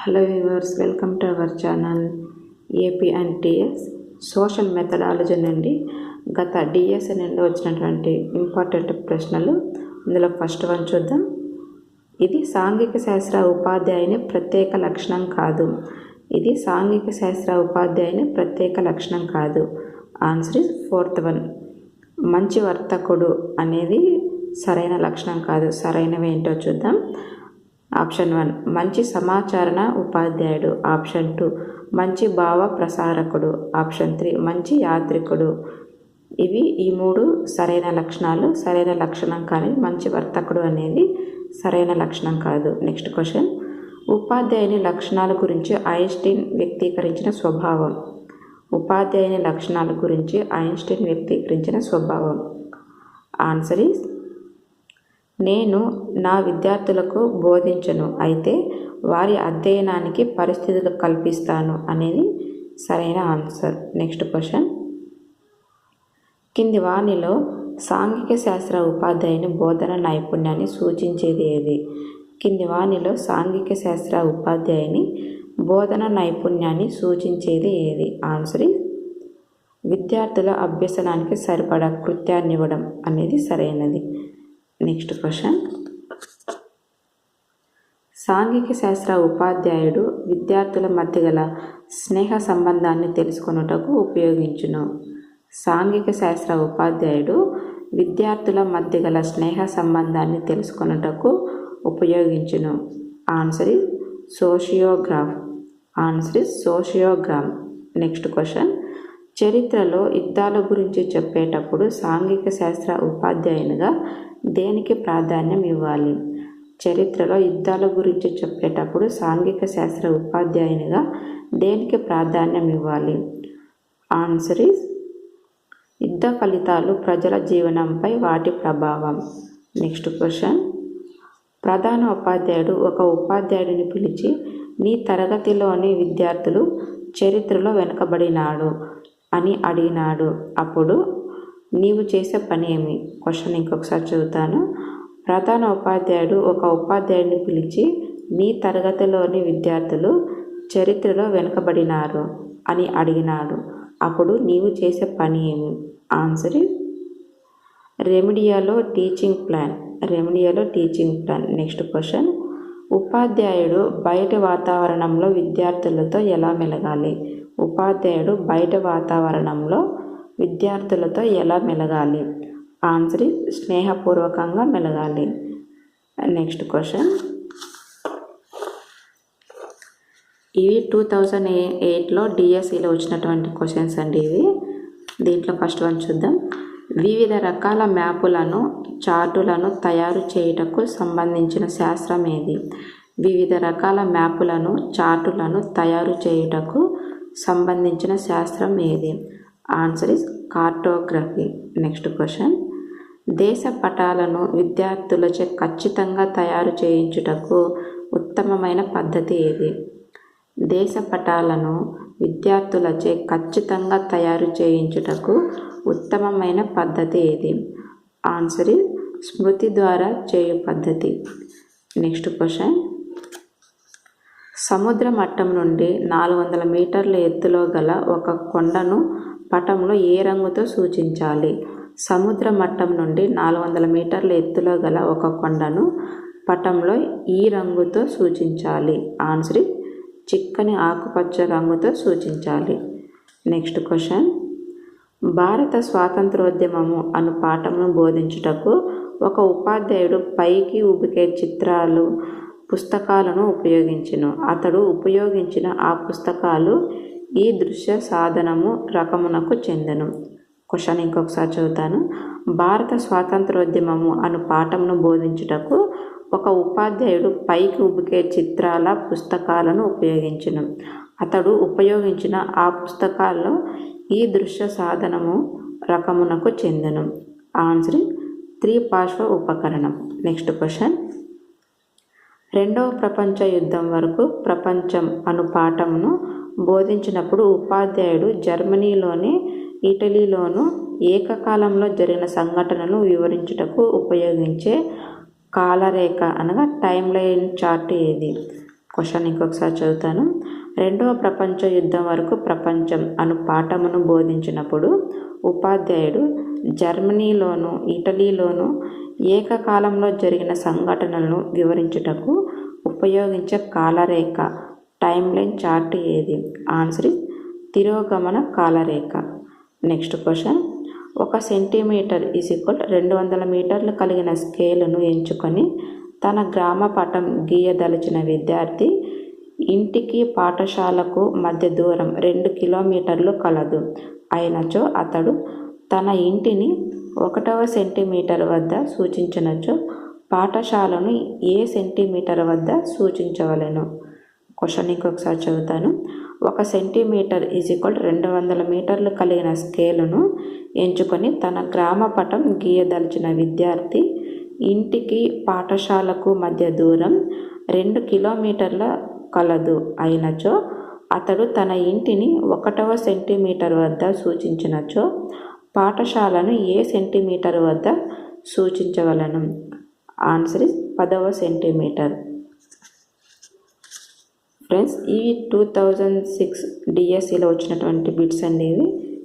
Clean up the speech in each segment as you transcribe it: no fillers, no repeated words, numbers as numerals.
Hello viewers, welcome to our channel AP and TS social methodology నుండి గత DSA నుండి వచ్చినటువంటి ఇంపార్టెంట్ ప్రశ్నలు. ఇందులో ఫస్ట్ వన్ చూద్దాం. ఇది సాంఘిక శాస్త్ర ఉపాధ్యాయుని ప్రత్యేక లక్షణం కాదు. ఇది సాంఘిక శాస్త్ర ఉపాధ్యాయుని ప్రత్యేక లక్షణం కాదు. Answer is fourth one. మంచి వర్తకుడు అనేది సరైన లక్షణం కాదు. సరైనవి ఏంటో చూద్దాం. ఆప్షన్ 1 మంచి సమాచారణ ఉపాధ్యాయుడు. ఆప్షన్ 2 మంచి భావ ప్రసారకుడు. ఆప్షన్ 3 మంచి యాత్రికుడు. ఈ మూడు సరైన లక్షణాలు. సరైన లక్షణం కానీ మంచి వర్తకుడు అనేది సరైన లక్షణం కాదు. Next question. ఉపాధ్యాయుని లక్షణాల గురించి ఐన్స్టీన్ వ్యక్తీకరించిన స్వభావం. ఉపాధ్యాయుని లక్షణాల గురించి ఐన్స్టీన్ వ్యక్తీకరించిన స్వభావం. ఆన్సర్ ఈస్ నేను నా విద్యార్థులకు బోధించను, అయితే వారి అధ్యయనానికి పరిస్థితులు కల్పిస్తాను అనేది సరైన ఆన్సర్. Next question. కింది వానిలో సాంఘిక శాస్త్ర ఉపాధ్యాయుని బోధన నైపుణ్యాన్ని సూచించేది ఏది? కింది వానిలో సాంఘిక శాస్త్ర ఉపాధ్యాయుని బోధన నైపుణ్యాన్ని సూచించేది ఏది? ఆన్సర్ విద్యార్థుల అభ్యసనానికి సరిపడా కృత్యాన్ని ఇవ్వడం అనేది సరైనది. Next question. సాంఘిక శాస్త్ర ఉపాధ్యాయుడు విద్యార్థుల మధ్య గల స్నేహ సంబంధాన్ని తెలుసుకొనుటకు ఉపయోగించును. సాంఘిక శాస్త్ర ఉపాధ్యాయుడు విద్యార్థుల మధ్య గల స్నేహ సంబంధాన్ని తెలుసుకొనుటకు ఉపయోగించును. Answer is sociograph. Answer is sociogram. Next question. చరిత్రలో యుద్ధాల గురించి చెప్పేటప్పుడు సాంఘిక శాస్త్ర ఉపాధ్యాయునిగా దేనికి ప్రాధాన్యం ఇవ్వాలి? చరిత్రలో యుద్ధాల గురించి చెప్పేటప్పుడు సాంఘిక శాస్త్ర ఉపాధ్యాయునిగా దేనికి ప్రాధాన్యం ఇవ్వాలి? ఆన్సర్ ఈస్ యుద్ధ ఫలితాలు ప్రజల జీవనంపై వాటి ప్రభావం. Next question. ప్రధాన ఉపాధ్యాయుడు ఒక ఉపాధ్యాయుడిని పిలిచి నీ తరగతిలోని విద్యార్థులు చరిత్రలో వెనుకబడినాడు అని అడిగినాడు. అప్పుడు నీవు చేసే పని ఏమి? క్వశ్చన్ ఇంకొకసారి చదువుతాను. ప్రధాన ఉపాధ్యాయుడు ఒక ఉపాధ్యాయుడిని పిలిచి నీ తరగతిలోని విద్యార్థులు చరిత్రలో వెనుకబడినారు అని అడిగినాడు. అప్పుడు నీవు చేసే పని ఏమి? Answer remedial teaching plan. Remedial teaching plan. Next question. ఉపాధ్యాయుడు బయట వాతావరణంలో విద్యార్థులతో ఎలా మెలగాలి? ఉపాధ్యాయుడు బయట వాతావరణంలో విద్యార్థులతో ఎలా మెలగాలి? ఆన్సర్ స్నేహపూర్వకంగా మెలగాలి. Next question. ఇవి 2008లో డిఎస్సిలో వచ్చినటువంటి క్వశ్చన్స్ అండి. దీంట్లో ఫస్ట్ వన్ చూద్దాం. వివిధ రకాల మ్యాపులను చార్టులను తయారు చేయుటకు సంబంధించిన శాస్త్రం ఏది? వివిధ రకాల మ్యాపులను చార్టులను తయారు చేయుటకు సంబంధించిన శాస్త్రం ఏది? Answer is cartography. Next question. దేశ పటాలను విద్యార్థులచే ఖచ్చితంగా తయారు చేయించుటకు ఉత్తమమైన పద్ధతి ఏది? దేశ పటాలను విద్యార్థులచే ఖచ్చితంగా తయారు చేయించుటకు ఉత్తమమైన పద్ధతి ఏది? ఆన్సర్ ఇస్ స్మృతి ద్వారా చేయు పద్ధతి. Next question. సముద్ర మట్టం నుండి 400 మీటర్ల ఎత్తులో గల ఒక కొండను పటంలో ఏ రంగుతో సూచించాలి? సముద్ర మట్టం నుండి 400 మీటర్ల ఎత్తులో గల ఒక కొండను పటంలో ఈ రంగుతో సూచించాలి. ఆన్సర్ చిక్కని ఆకుపచ్చ రంగుతో సూచించాలి. Next question. భారత స్వాతంత్రోద్యమము అను పాఠమును బోధించుటకు ఒక ఉపాధ్యాయుడు పైకి ఉబికే చిత్రాలు పుస్తకాలను ఉపయోగించును. అతడు ఉపయోగించిన ఆ పుస్తకాలు ఈ దృశ్య సాధనము రకమునకు చెందెను. క్వశ్చన్ ఇంకొకసారి చదువుతాను. భారత స్వాతంత్రోద్యమము అను పాఠమును బోధించుటకు ఒక ఉపాధ్యాయుడు పైకి ఉబికే చిత్రాల పుస్తకాలను ఉపయోగించును. అతడు ఉపయోగించిన ఆ పుస్తకాల్లో ఈ దృశ్య సాధనము రకమునకు చెందెను. ఆన్సర్ త్రిపార్శ్వ ఉపకరణం. Next question. రెండవ ప్రపంచ యుద్ధం వరకు ప్రపంచం అను పాఠమును బోధించినప్పుడు ఉపాధ్యాయుడు జర్మనీలోని ఇటలీలోను ఏకకాలంలో జరిగిన సంఘటనలు వివరించుటకు ఉపయోగించే కాలరేఖ అనగా టైమ్ లైన్ చార్ట్ ఏది? క్వశ్చన్ ఇంకొకసారి చదువుతాను. రెండవ ప్రపంచ యుద్ధం వరకు ప్రపంచం అను పాఠమును బోధించినప్పుడు ఉపాధ్యాయుడు జర్మనీలోను ఇటలీలోను ఏకకాలంలో జరిగిన సంఘటనలను వివరించుటకు ఉపయోగించే కాలరేఖ టైమ్లైన్ చార్ట్ ఏది? ఆన్సర్ ఇస్ తిరోగమన కాలరేఖ. Next question. 1 సెంటీమీటర్ = 200 మీటర్లు కలిగిన స్కేలును ఎంచుకొని తన గ్రామ పటం గీయదలిచిన విద్యార్థి ఇంటికి పాఠశాలకు మధ్య దూరం 2 కిలోమీటర్లు కలదు అయినచో అతడు తన ఇంటిని 1వ సెంటీమీటర్ వద్ద సూచించినచో పాఠశాలను ఏ సెంటీమీటర్ వద్ద సూచించవలెను? క్వశ్చన్ ఇంకొకసారి చదువుతాను. 1 సెంటీమీటర్ = 200 మీటర్లు కలిగిన స్కేలును ఎంచుకొని తన గ్రామ పటం గీయదలిచిన విద్యార్థి ఇంటికి పాఠశాలకు మధ్య దూరం 2 కిలోమీటర్ల కలదు అయినచో అతడు తన ఇంటిని 1వ సెంటీమీటర్ వద్ద సూచించినచో పాఠశాలను ఏ సెంటీమీటర్ వద్ద సూచించవలెను? ఆన్సర్ ఇస్ 10వ సెంటీమీటర్. ఫ్రెండ్స్, ఇవి 2006 డిఎస్సిలో వచ్చినటువంటి బిట్స్ అండి.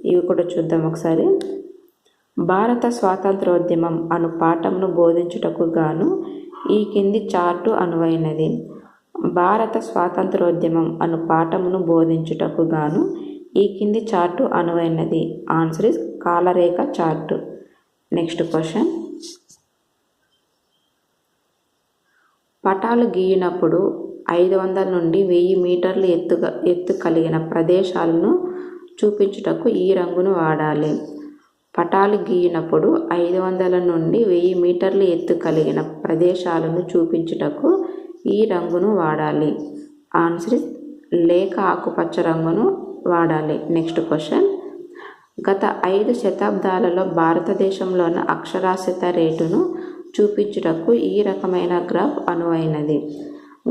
ఇవి కూడా చూద్దాం ఒకసారి. భారత స్వాతంత్రోద్యమం అను పాఠమును బోధించుటకు గాను ఈ కింది చార్టు అనువైనది. భారత స్వాతంత్రోద్యమం అను పాఠమును బోధించుటకు గాను ఈ కింది చార్టు అనువైనది. ఆన్సర్ ఇస్ కాలరేఖ చార్టు. Next question. పటాలు గీయినప్పుడు 500 నుండి 1000 మీటర్లు ఎత్తు కలిగిన ప్రదేశాలను చూపించుటకు ఈ రంగును వాడాలి. పటాలు గీయినప్పుడు 500 నుండి 1000 మీటర్లు ఎత్తు కలిగిన ప్రదేశాలను చూపించుటకు ఈ రంగును వాడాలి. ఆన్సర్ లేక ఆకుపచ్చ రంగును వాడాలి. Next question. గత 5 శతాబ్దాలలో భారతదేశంలోని అక్షరాస్యత రేటును చూపించుటకు ఈ రకమైన గ్రాఫ్ అనువైనది.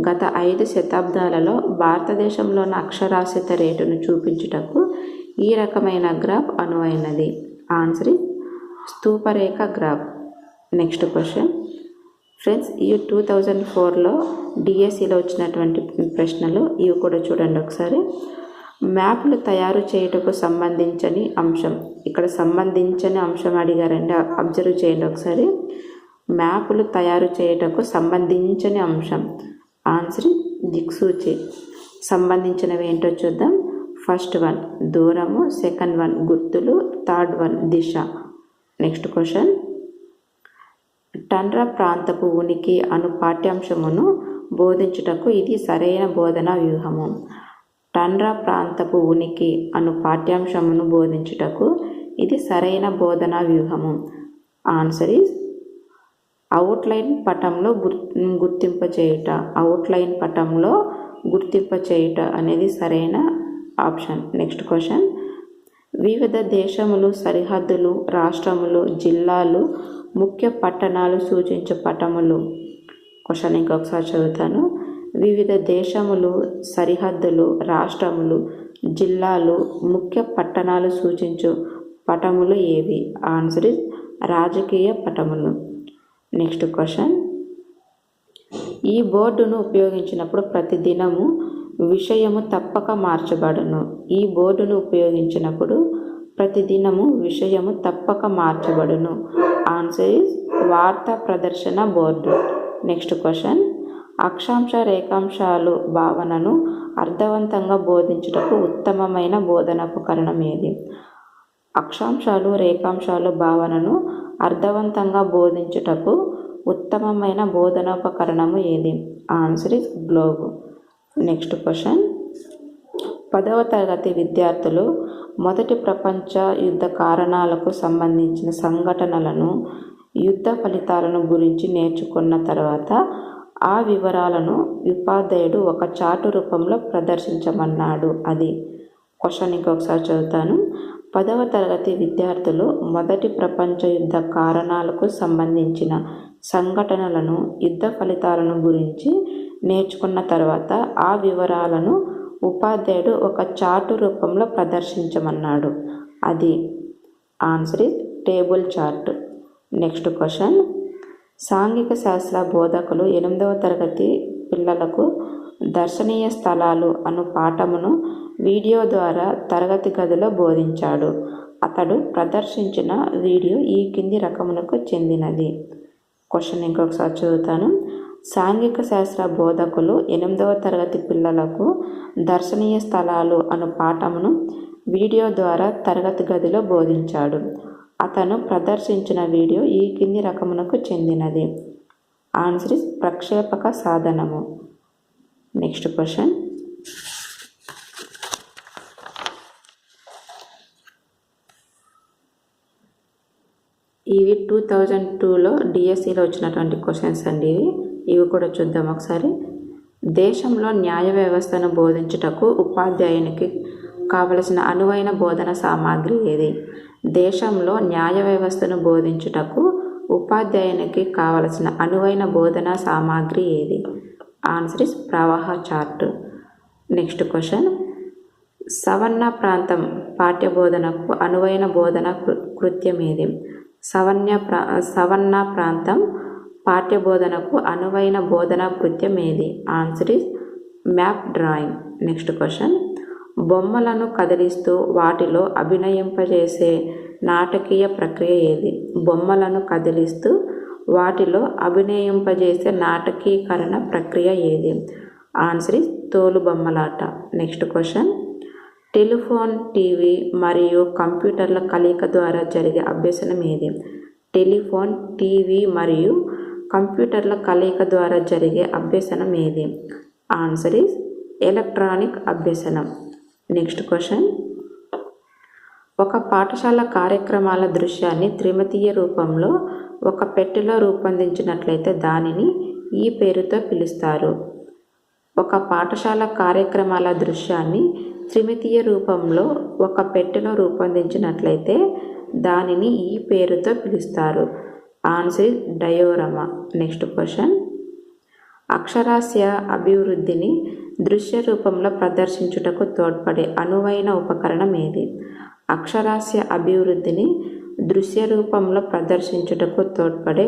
గత 5 శతాబ్దాలలో భారతదేశంలోని అక్షరాస్యత రేటును చూపించుటకు ఈ రకమైన గ్రాఫ్ అనువైనది. ఆన్సర్ స్తూపరేఖ గ్రాఫ్. Next question. ఫ్రెండ్స్, ఇవి 2004లో డిఎస్సిలో వచ్చినటువంటి ప్రశ్నలు. ఇవి కూడా చూడండి ఒకసారి. మ్యాప్లు తయారు చేయుటకు సంబంధించని అంశం. ఇక్కడ సంబంధించని అంశం అడిగారండి, అబ్జర్వ్ చేయండి ఒకసారి. మ్యాప్లు తయారు చేయుటకు సంబంధించని అంశం. ఆన్సర్ దిక్సూచి. సంబంధించినవి ఏంటో చూద్దాం. ఫస్ట్ వన్ దూరము, సెకండ్ వన్ గుర్తులు, థర్డ్ వన్ దిశ. Next question. టండ్రా ప్రాంతపు ఉనికి అను పాఠ్యాంశమును బోధించుటకు ఇది సరైన బోధనా వ్యూహము. టండ్రా ప్రాంతపు ఉనికి అను పాఠ్యాంశమును బోధించుటకు ఇది సరైన బోధనా వ్యూహము. ఆన్సర్ ఈజ్ అవుట్లైన్ పటంలో గుర్తింపచేయుట. అవుట్లైన్ పటంలో గుర్తింపచేయుట అనేది సరైన ఆప్షన్. Next question. వివిధ దేశములు, సరిహద్దులు, రాష్ట్రములు, జిల్లాలు, ముఖ్య పట్టణాలు సూచించే పటములు. క్వశ్చన్ ఇంకొకసారి చదువుతాను. వివిధ దేశములు, సరిహద్దులు, రాష్ట్రములు, జిల్లాలు, ముఖ్య పట్టణాలు సూచించు పటములు ఏవి? ఆన్సర్ ఇస్ రాజకీయ పటములు. Next question. ఈ బోర్డును ఉపయోగించినప్పుడు ప్రతి దినము విషయము తప్పక మార్చబడును. ఈ బోర్డును ఉపయోగించినప్పుడు ప్రతి దినము విషయము తప్పక మార్చబడును. ఆన్సర్ ఇస్ వార్తా ప్రదర్శన బోర్డు. Next question. అక్షాంశ రేఖాంశాలు భావనను అర్థవంతంగా బోధించుటకు ఉత్తమమైన బోధనోపకరణం ఏది? అక్షాంశాలు రేఖాంశాలు భావనను అర్థవంతంగా బోధించుటకు ఉత్తమమైన బోధనోపకరణము ఏది? Answer is globe. Next question. 10వ తరగతి విద్యార్థులు మొదటి ప్రపంచ యుద్ధ కారణాలకు సంబంధించిన సంఘటనలను, యుద్ధ ఫలితాలను గురించి నేర్చుకున్న తర్వాత ఆ వివరాలను ఉపాధ్యాయుడు ఒక చార్టు రూపంలో ప్రదర్శించమన్నాడు. అది క్వశ్చన్ ఇంకొకసారి చదువుతాను. 10వ తరగతి విద్యార్థులు మొదటి ప్రపంచ యుద్ధ కారణాలకు సంబంధించిన సంఘటనలను, యుద్ధ ఫలితాలను గురించి నేర్చుకున్న తర్వాత ఆ వివరాలను ఉపాధ్యాయుడు ఒక చార్టు రూపంలో ప్రదర్శించమన్నాడు. అది answer is table chart. Next question. సాంఘిక శాస్త్ర బోధకులు 8వ తరగతి పిల్లలకు దర్శనీయ స్థలాలు అను పాఠమును వీడియో ద్వారా తరగతి గదిలో బోధించాడు. అతడు ప్రదర్శించిన వీడియో ఈ కింది రకమునకు చెందినది. క్వశ్చన్ ఇంకొకసారి చదువుతాను. సాంఘిక శాస్త్ర బోధకులు 8వ తరగతి పిల్లలకు దర్శనీయ స్థలాలు అను పాఠమును వీడియో ద్వారా తరగతి గదిలో బోధించాడు. అతను ప్రదర్శించిన వీడియో ఈ కింది రకమునకు చెందినది. ఆన్సర్ ఇస్ ప్రక్షేపక సాధనము. Next question. ఇవి 2002లో డిఎస్సిలో వచ్చినటువంటి క్వశ్చన్స్ అండి. ఇవి కూడా చూద్దాం ఒకసారి. దేశంలో న్యాయ వ్యవస్థను బోధించుటకు ఉపాధ్యాయునికి కావలసిన అనువైన బోధన సామాగ్రి ఏది? దేశంలో న్యాయ వ్యవస్థను బోధించుటకు ఉపాధ్యాయునికి కావలసిన అనువైన బోధనా సామాగ్రి ఏది? ఆన్సర్ ఇస్ ప్రవాహ చార్ట్. Next question. సవర్ణ ప్రాంతం పాఠ్యబోధనకు అనువైన బోధన కృత్యం ఏది? సవర్ణ ప్రాంతం పాఠ్యబోధనకు అనువైన బోధనా కృత్యం ఏది? Answer is map drawing. Next question. బొమ్మలను కదిలిస్తూ వాటిలో అభినయింపజేసే నాటకీయ ప్రక్రియ ఏది? బొమ్మలను కదిలిస్తూ వాటిలో అభినయింపజేసే నాటకీకరణ ప్రక్రియ ఏది? ఆన్సర్ ఇస్ తోలుబొమ్మలాట. Next question. టెలిఫోన్, టీవీ మరియు కంప్యూటర్ల కలయిక ద్వారా జరిగే అభ్యసనం ఏది? టెలిఫోన్, టీవీ మరియు కంప్యూటర్ల కలయిక ద్వారా జరిగే అభ్యసనం ఏది? ఆన్సర్ ఇస్ ఎలక్ట్రానిక్ అభ్యసనం. Next question. ఒక పాఠశాల కార్యక్రమాల దృశ్యాన్ని త్రిమితీయ రూపంలో ఒక పెట్టెలో రూపొందించినట్లయితే దానిని ఈ పేరుతో పిలుస్తారు. ఒక పాఠశాల కార్యక్రమాల దృశ్యాన్ని త్రిమితీయ రూపంలో ఒక పెట్టెలో రూపొందించినట్లయితే దానిని ఈ పేరుతో పిలుస్తారు. Answer diorama. Next question. అక్షరాస్య అభివృద్ధిని దృశ్య రూపంలో ప్రదర్శించుటకు తోడ్పడే అనువైన ఉపకరణం ఏది? అక్షరాస్య అభివృద్ధిని దృశ్య రూపంలో ప్రదర్శించుటకు తోడ్పడే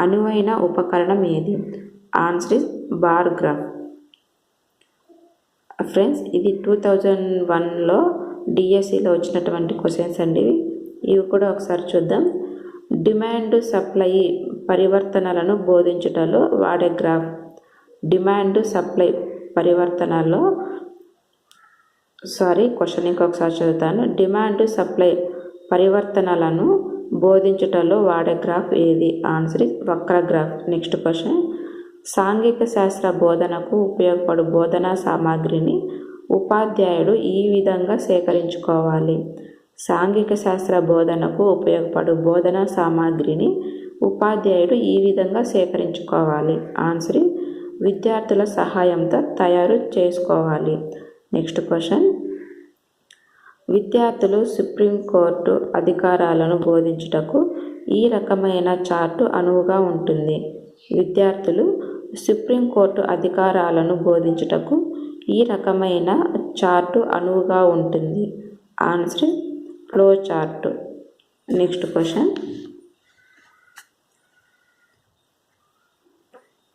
అనువైన ఉపకరణం ఏది? Answer is bar graph. Friends, ఇది 2001లో డిఎస్సిలో వచ్చినటువంటి క్వశ్చన్స్ అండి. ఇవి కూడా ఒకసారి చూద్దాం. డిమాండ్ సప్లై పరివర్తనలను బోధించుటలో వాడే గ్రాఫ్. డిమాండ్ సప్లై పరివర్తనలో క్వశ్చన్ ఇంకొకసారి చదువుతాను. డిమాండ్ సప్లై పరివర్తనలను బోధించుటలో వాడే గ్రాఫ్ ఏది? ఆన్సర్ వక్ర గ్రాఫ్. Next question. సాంఘిక శాస్త్ర బోధనకు ఉపయోగపడు బోధనా సామాగ్రిని ఉపాధ్యాయుడు ఈ విధంగా సేకరించుకోవాలి. సాంఘిక శాస్త్ర బోధనకు ఉపయోగపడు బోధనా సామాగ్రిని ఉపాధ్యాయుడు ఈ విధంగా సేకరించుకోవాలి. ఆన్సర్ విద్యార్థుల సహాయంతో తయారు చేసుకోవాలి. Next question. విద్యార్థులు సుప్రీంకోర్టు అధికారాలను బోధించుటకు ఈ రకమైన చార్టు అనువుగా ఉంటుంది. విద్యార్థులు సుప్రీంకోర్టు అధికారాలను బోధించుటకు ఈ రకమైన చార్టు అనువుగా ఉంటుంది. Answer flow chart. Next question.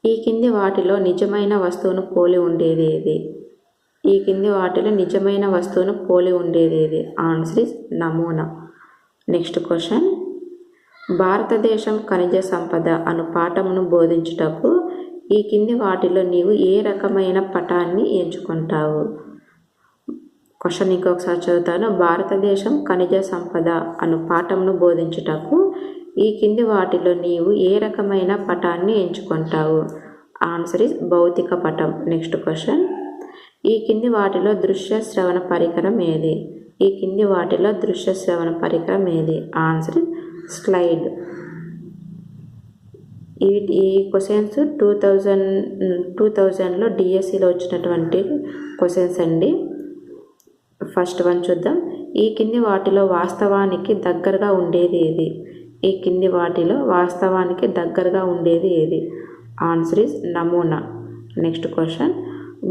ఈ కింది వాటిలో నిజమైన వస్తువును పోలి ఉండేది ఏది? ఈ కింది వాటిలో నిజమైన వస్తువును పోలి ఉండేది ఏది? ఆన్సర్ ఇస్ నమూనా. Next question. భారతదేశం ఖనిజ సంపద అను పాఠమును బోధించుటకు ఈ కింది వాటిలో నీవు ఏ రకమైన పటాన్ని ఎంచుకుంటావు? క్వశ్చన్ ఇంకొకసారి చదువుతాను. భారతదేశం ఖనిజ సంపద అను పాఠమును బోధించుటకు ఈ కింది వాటిలో నీవు ఏ రకమైన పటాన్ని ఎంచుకుంటావు? ఆన్సర్ ఇస్ భౌతిక పటం. Next question. ఈ కింది వాటిలో దృశ్య శ్రవణ పరికరం ఏది? ఈ కింది వాటిలో దృశ్య శ్రవణ పరికరం ఏది? Answer slide. ఈ క్వశ్చన్స్ 2000లో డిఎస్సిలో వచ్చినటువంటి క్వశ్చన్స్ అండి. ఫస్ట్ వన్ చూద్దాం. ఈ కింది వాటిలో వాస్తవానికి దగ్గరగా ఉండేది ఏది? ఈ కింది వాటిలో వాస్తవానికి దగ్గరగా ఉండేది ఏది? ఆన్సర్ ఇస్ నమూనా. Next question.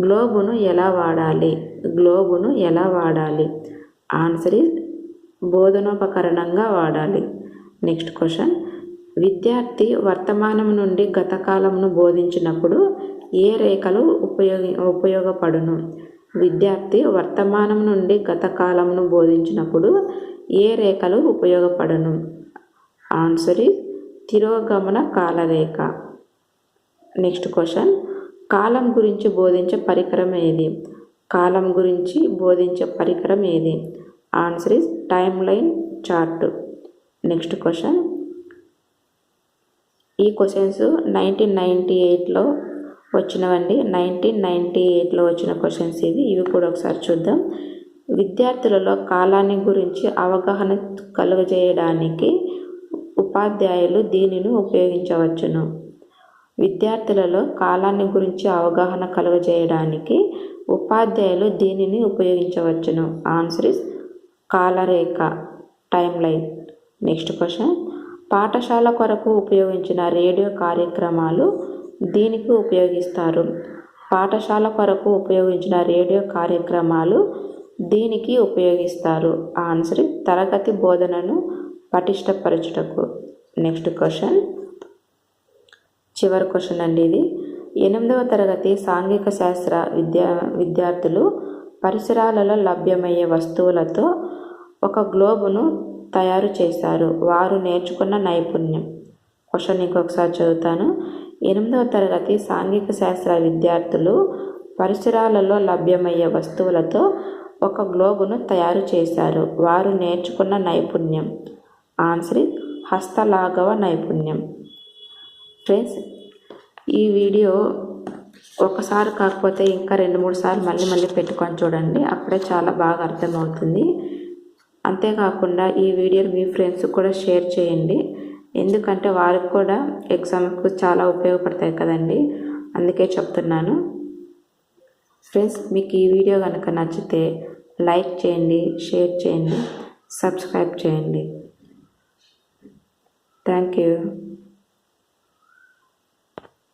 గ్లోబును ఎలా వాడాలి? గ్లోబును ఎలా వాడాలి? ఆన్సర్ ఇస్ బోధనోపకరణంగా వాడాలి. Next question. విద్యార్థి వర్తమానం నుండి గత కాలంను బోధించినప్పుడు ఏ రేఖలు ఉపయోగపడును? విద్యార్థి వర్తమానం నుండి గత కాలమును బోధించినప్పుడు ఏ రేఖలు ఉపయోగపడును? ఆన్సర్ ఈజ్ తిరోగమన కాలరేఖ. నెక్స్ట్ క్వశ్చన్, కాలం గురించి బోధించే పరికరం ఏది? కాలం గురించి బోధించే పరికరం ఏది? Answer is time line chart. Next question, ఈ క్వశ్చన్స్ 1998లో వచ్చినవండి. 1998లో వచ్చిన క్వశ్చన్స్ ఇవి కూడా ఒకసారి చూద్దాం. విద్యార్థులలో కాలాన్ని గురించి అవగాహన కలుగజేయడానికి ఉపాధ్యాయులు దీనిని ఉపయోగించవచ్చును. విద్యార్థులలో కాలాన్ని గురించి అవగాహన కలుగజేయడానికి ఉపాధ్యాయులు దీనిని ఉపయోగించవచ్చును. ఆన్సర్ ఇస్ కాలరేఖ, టైమ్ లైన్. నెక్స్ట్ క్వశ్చన్, పాఠశాల కొరకు ఉపయోగించిన రేడియో కార్యక్రమాలు దీనికి ఉపయోగిస్తారు. పాఠశాల కొరకు ఉపయోగించిన రేడియో కార్యక్రమాలు దీనికి ఉపయోగిస్తారు. ఆన్సర్ తరగతి బోధనను పటిష్టపరచుటకు. నెక్స్ట్ క్వశ్చన్, చివరి క్వశ్చన్ అండి ఇది. 8వ తరగతి సాంఘిక శాస్త్ర విద్యార్థులు పరిసరాలలో లభ్యమయ్యే వస్తువులతో ఒక గ్లోబును తయారు చేశారు. వారు నేర్చుకున్న నైపుణ్యం. క్వశ్చన్ ఇంకొకసారి చదువుతాను. 8వ తరగతి సాంఘిక శాస్త్ర విద్యార్థులు పరిసరాలలో లభ్యమయ్యే వస్తువులతో ఒక గ్లోబును తయారు చేశారు. వారు నేర్చుకున్న నైపుణ్యం. ఆన్సర్ హస్తలాఘవ నైపుణ్యం. ఫ్రెండ్స్, ఈ వీడియో ఒకసారి కాకపోతే ఇంకా 2-3 సార్లు మళ్ళీ పెట్టుకొని చూడండి. అప్పుడే చాలా బాగా అర్థమవుతుంది. అంతేకాకుండా ఈ వీడియోని మీ ఫ్రెండ్స్ కూడా షేర్ చేయండి. ఎందుకంటే వారికి కూడా ఎగ్జామ్కు చాలా ఉపయోగపడతాయి కదండి, అందుకే చెప్తున్నాను. ఫ్రెండ్స్, మీకు ఈ వీడియో కనుక నచ్చితే లైక్ చేయండి, షేర్ చేయండి, సబ్స్క్రైబ్ చేయండి. Thank you.